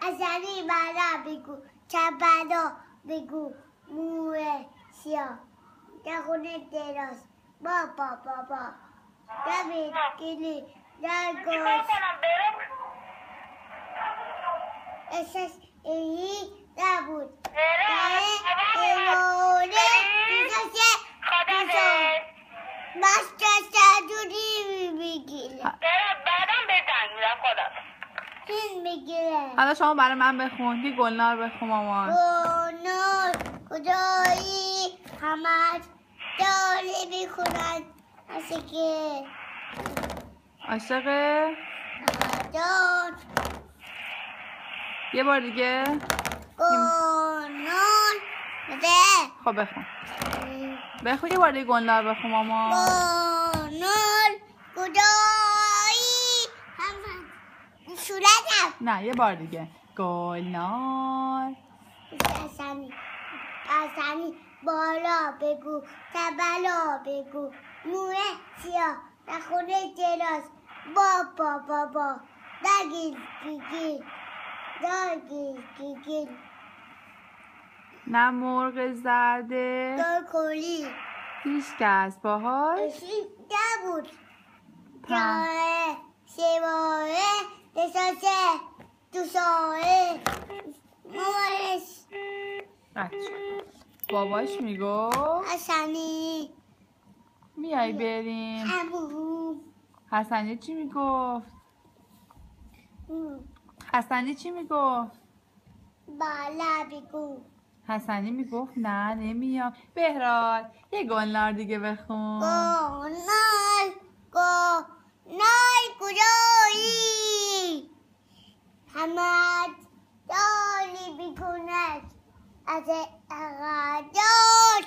حسنی بالا بگو چپ بالا بگو موه سیاه در خونه دراز بابا دبیر گلی در گوش احساس ای نبود ایرونه دوزاشه مستشدودی میگیره بعدم بزن میرم خدا فیلم میگیره حالا شما برای من بخون که گلنار بخون مامان گلنار کجایی همه داره میخونن عاشقه عاشقه دار یه بار دیگه گلنار بده خب بخون یه بار دیگه گلنار بخون مامان گلنار کجایی همه صورتم نه یه بار دیگه گلنار حسنی بالا بگو تبلا بگو موه سیاه در خونه دراز بابا دگیر نه مرغ زرده دار کلی هیچ کس باهاش اشی نبود جاره شباره دساسه دوساره مورش باباش میگفت حسنی میای بریم همون حسنی چی میگفت حسنی چی میگفت بالا بگو حسنی میگفت نه نمیام بهراد یه گلنار دیگه بخون گلنار کجایی همه داری بکند از اغادار